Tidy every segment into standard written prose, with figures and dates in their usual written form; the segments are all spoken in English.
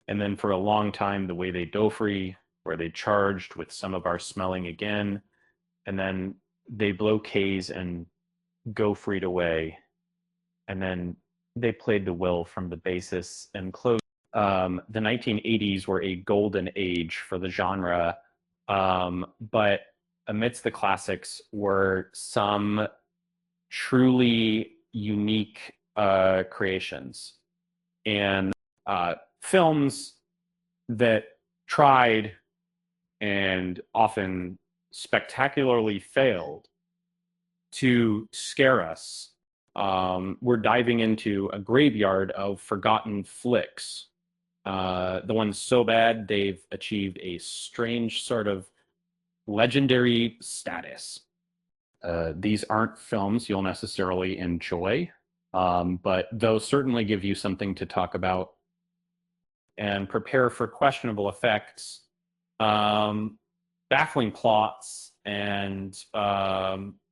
And then for a long time, the way they free, where they charged with some of our smelling again, and then they blow K's and go freed away. And then they played the will from the basis and closed. The 1980s were a golden age for the genre, but amidst the classics were some truly unique creations and films that tried and often spectacularly failed to scare us. We're diving into a graveyard of forgotten flicks. The ones so bad they've achieved a strange sort of legendary status. These aren't films you'll necessarily enjoy, but those certainly give you something to talk about and prepare for questionable effects, baffling plots, and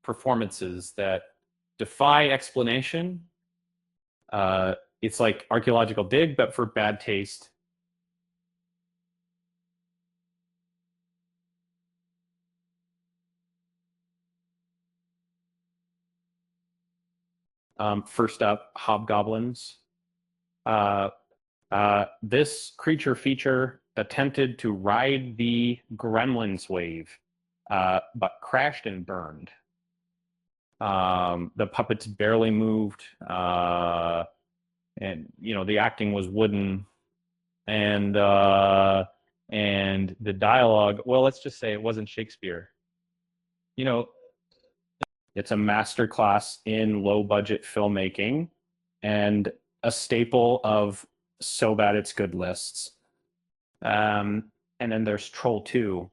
performances that defy explanation. It's like archaeological dig, but for bad taste. First up, hobgoblins. Uh, this creature feature attempted to ride the Gremlins wave, but crashed and burned. The puppets barely moved, and the acting was wooden, and the dialogue. Well, let's just say it wasn't Shakespeare. You know, it's a masterclass in low budget filmmaking, and a staple of so bad it's good lists. And then there's Troll 2.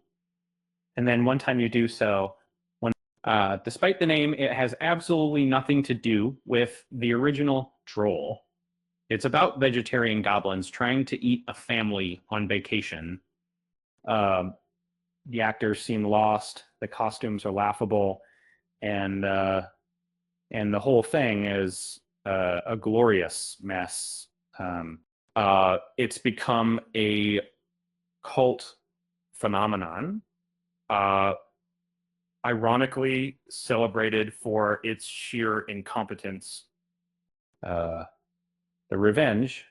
And then one time you do so, when despite the name, it has absolutely nothing to do with the original Troll. It's about vegetarian goblins trying to eat a family on vacation. Um, the actors seem lost. The costumes are laughable, and the whole thing is a glorious mess. It's become a cult phenomenon, uh, ironically celebrated for its sheer incompetence. Uh, the Revenge,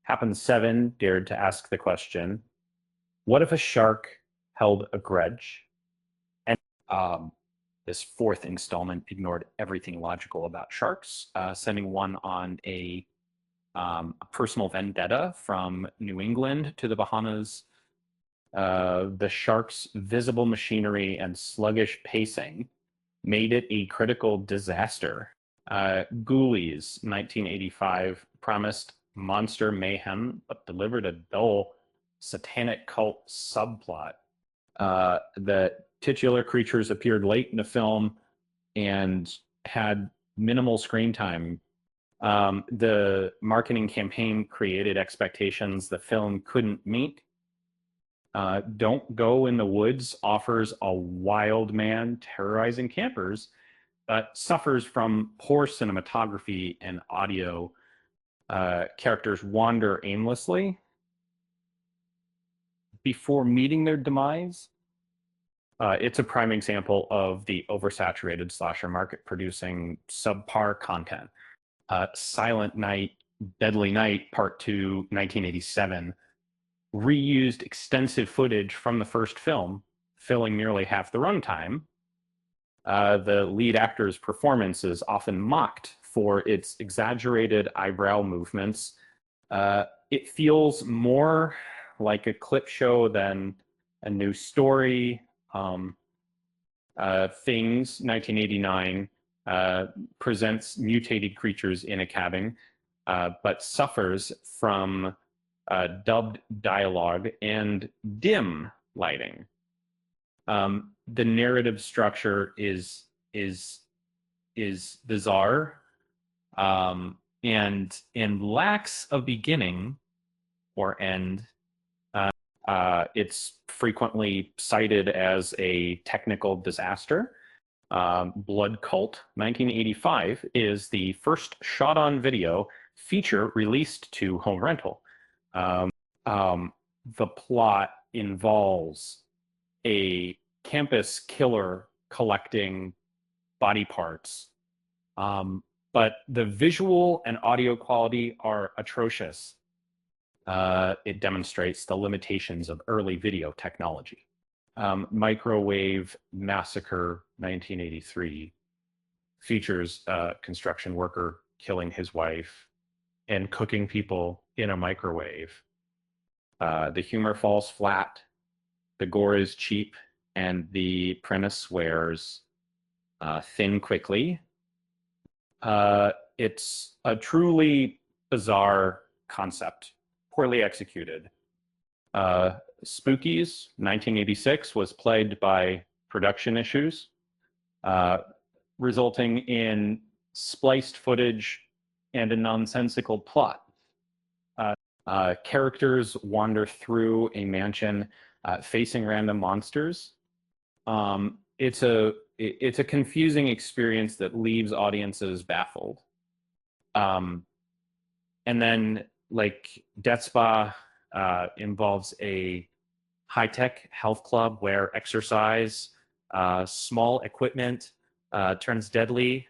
Happens 7 dared to ask the question, what if a shark held a grudge? And this fourth installment ignored everything logical about sharks, sending one on a personal vendetta from New England to the Bahamas. The shark's visible machinery and sluggish pacing made it a critical disaster. Ghoulies, 1985, promised monster mayhem, but delivered a dull satanic cult subplot. The titular creatures appeared late in the film and had minimal screen time. The marketing campaign created expectations the film couldn't meet. Don't Go in the Woods offers a wild man terrorizing campers, but suffers from poor cinematography and audio. Characters wander aimlessly before meeting their demise. It's a prime example of the oversaturated slasher market producing subpar content. Silent Night, Deadly Night, Part 2, 1987, reused extensive footage from the first film, filling nearly half the runtime. The lead actor's performance is often mocked for its exaggerated eyebrow movements. It feels more like a clip show than a new story. Things, 1989, presents mutated creatures in a cabin, but suffers from dubbed dialogue and dim lighting. The narrative structure is bizarre, and lacks a beginning or end. It's frequently cited as a technical disaster. Blood Cult, 1985, is the first shot-on video feature released to home rental. The plot involves a campus killer collecting body parts. But the visual and audio quality are atrocious. It demonstrates the limitations of early video technology. Microwave Massacre 1983 features a construction worker killing his wife and cooking people in a microwave. The humor falls flat, the gore is cheap, and the premise swears thin quickly. It's a truly bizarre concept, poorly executed. Spookies 1986 was plagued by production issues, resulting in spliced footage and a nonsensical plot. Characters wander through a mansion facing random monsters. It's a confusing experience that leaves audiences baffled. And then, like, Death Spa involves a high-tech health club where exercise, small equipment turns deadly.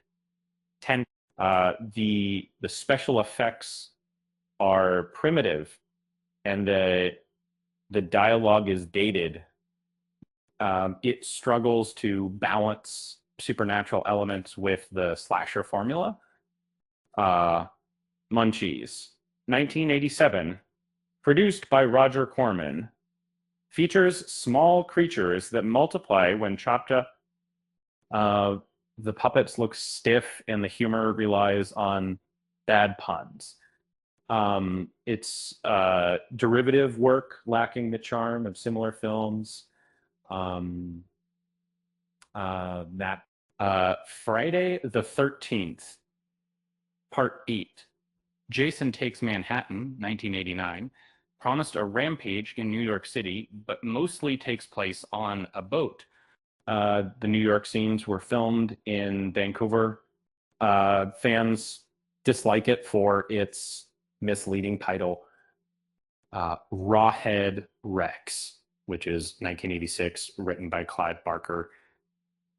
The special effects are primitive, and the dialogue is dated. It struggles to balance supernatural elements with the slasher formula. Munchies, 1987, produced by Roger Corman, features small creatures that multiply when chopped up. The puppets look stiff, and the humor relies on bad puns. It's derivative work lacking the charm of similar films. Friday the 13th, Part 8. Jason Takes Manhattan, 1989, promised a rampage in New York City, but mostly takes place on a boat. The New York scenes were filmed in Vancouver. Fans dislike it for its misleading title, Rawhead Rex, which is 1986, written by Clive Barker,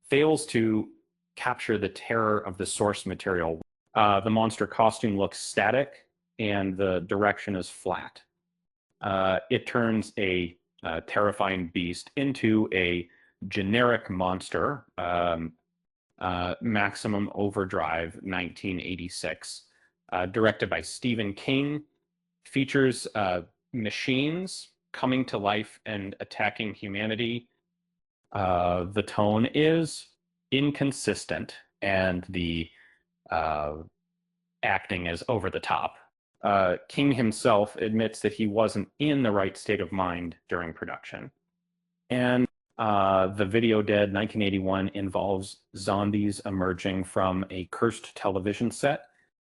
fails to capture the terror of the source material. The monster costume looks static, and the direction is flat. It turns a terrifying beast into a generic monster, Maximum Overdrive 1986, directed by Stephen King, features machines coming to life and attacking humanity. The tone is inconsistent, and the acting is over the top. King himself admits that he wasn't in the right state of mind during production. And The Video Dead 1981 involves zombies emerging from a cursed television set.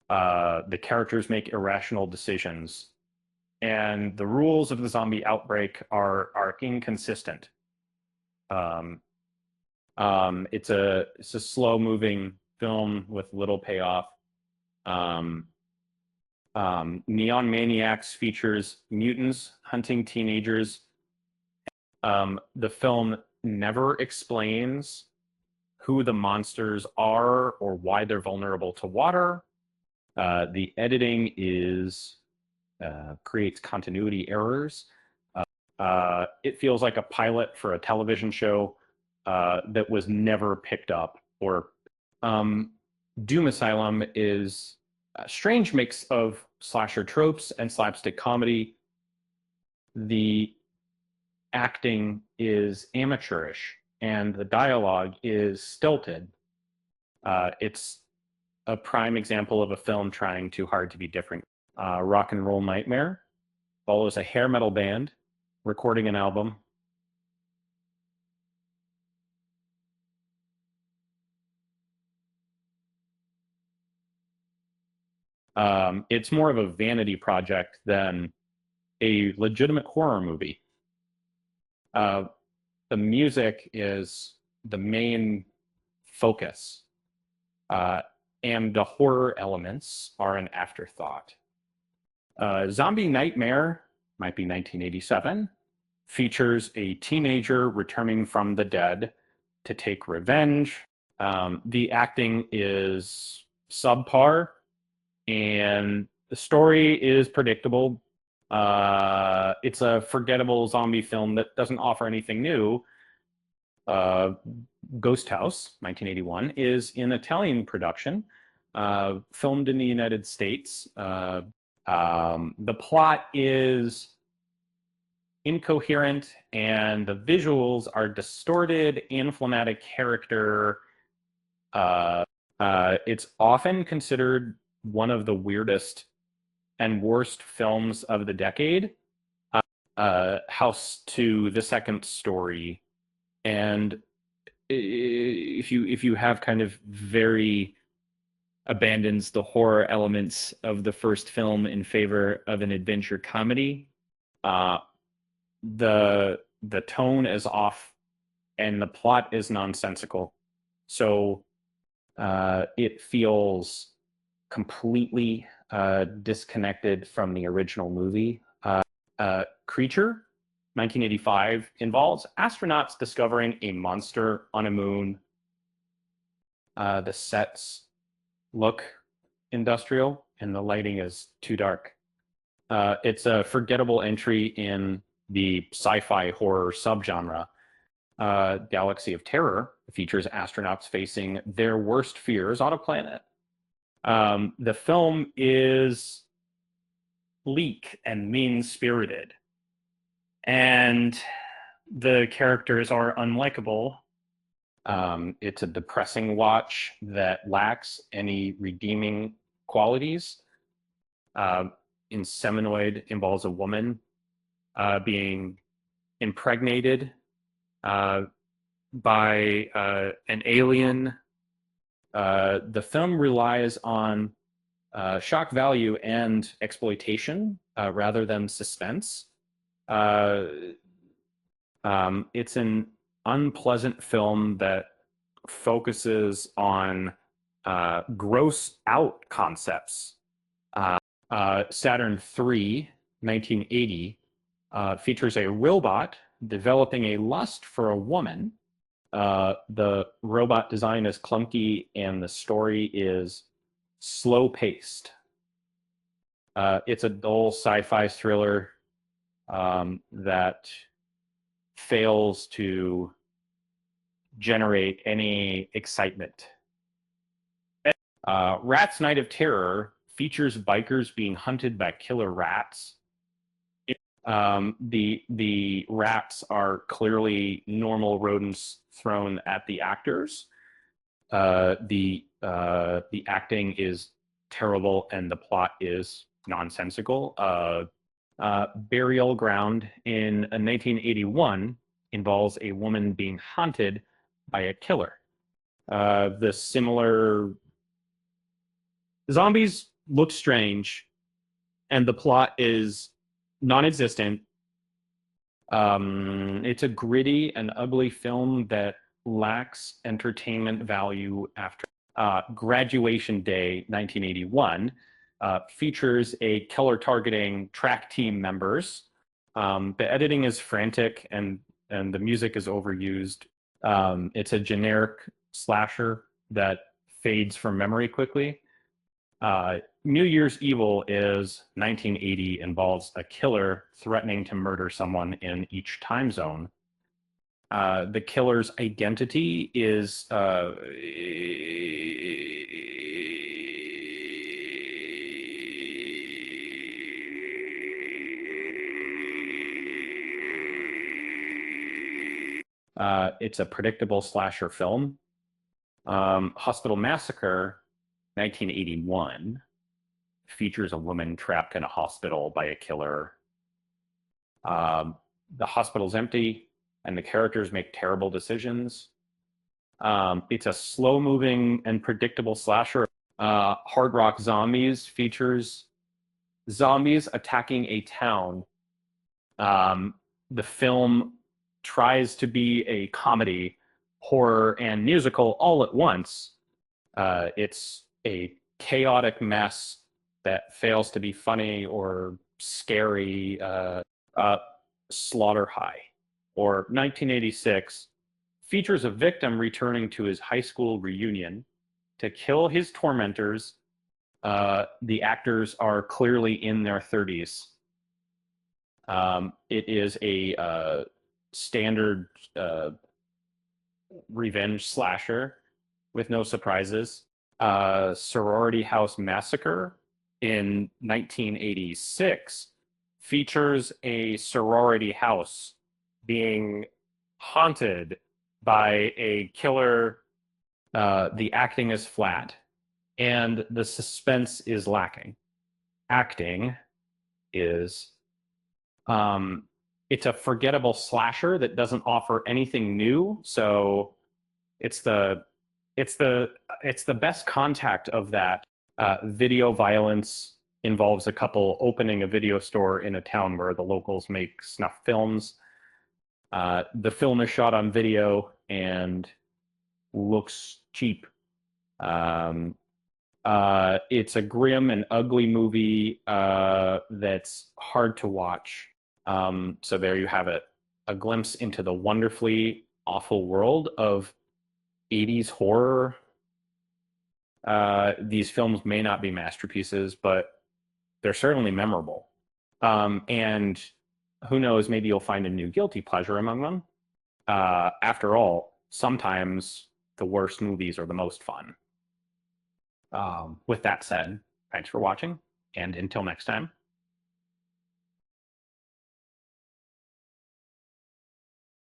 The characters make irrational decisions, and the rules of the zombie outbreak are inconsistent. It's a slow-moving film with little payoff. Neon Maniacs features mutants hunting teenagers. The film never explains who the monsters are or why they're vulnerable to water. The editing creates continuity errors. It feels like a pilot for a television show that was never picked up. Or Doom Asylum is a strange mix of slasher tropes and slapstick comedy. The acting is amateurish, and the dialogue is stilted. It's a prime example of a film trying too hard to be different. Rock and Roll Nightmare follows a hair metal band recording an album. It's more of a vanity project than a legitimate horror movie. The music is the main focus, and the horror elements are an afterthought. Zombie Nightmare might be 1987, features a teenager returning from the dead to take revenge. The acting is subpar, and the story is predictable. It's a forgettable zombie film that doesn't offer anything new. Ghost House, 1981, is an Italian production, filmed in the United States. The plot is incoherent, and the visuals are distorted and phlegmatic character. It's often considered one of the weirdest and worst films of the decade. House to the Second Story, and if you have kind of very abandons the horror elements of the first film in favor of an adventure comedy, the tone is off and the plot is nonsensical. So it feels completely disconnected from the original movie. Creature, 1985, involves astronauts discovering a monster on a moon. The sets look industrial and the lighting is too dark. It's a forgettable entry in the sci-fi horror subgenre. Galaxy of Terror features astronauts facing their worst fears on a planet. The film is bleak and mean-spirited, and the characters are unlikable. It's a depressing watch that lacks any redeeming qualities. Inseminoid involves a woman being impregnated by an alien. The film relies on shock value and exploitation rather than suspense. It's an unpleasant film that focuses on gross out concepts. Saturn III, 1980, features a robot developing a lust for a woman. The robot design is clunky and the story is slow-paced. It's a dull sci-fi thriller that fails to generate any excitement. Rats Night of Terror features bikers being hunted by killer rats. The rats are clearly normal rodents thrown at the actors. The acting is terrible and the plot is nonsensical. Burial Ground in 1981 involves a woman being haunted by a killer. The similar zombies look strange and the plot is non-existent. It's a gritty and ugly film that lacks entertainment value. After Graduation Day, 1981, features a killer targeting track team members. The editing is frantic and the music is overused. It's a generic slasher that fades from memory quickly. New Year's Evil is 1980, involves a killer threatening to murder someone in each time zone. The killer's identity is it's a predictable slasher film. Hospital Massacre, 1981, features a woman trapped in a hospital by a killer. The hospital's empty and the characters make terrible decisions. It's a slow-moving and predictable slasher. Hard Rock Zombies features zombies attacking a town. The film tries to be a comedy, horror, and musical all at once. It's a chaotic mess that fails to be funny or scary Slaughter High. Or 1986 features a victim returning to his high school reunion to kill his tormentors. The actors are clearly in their 30s. It is a standard revenge slasher with no surprises. Sorority House Massacre in 1986 features a sorority house being haunted by a killer. The acting is flat and the suspense is lacking. Acting is it's a forgettable slasher that doesn't offer anything new. So it's the it's the it's the best contact of that. Video violence involves a couple opening a video store in a town where the locals make snuff films. The film is shot on video and looks cheap. It's a grim and ugly movie that's hard to watch. So there you have it, a glimpse into the wonderfully awful world of 80s horror. These films may not be masterpieces, but they're certainly memorable. And who knows, maybe you'll find a new guilty pleasure among them. After all, sometimes the worst movies are the most fun. With that said, thanks for watching, and until next time.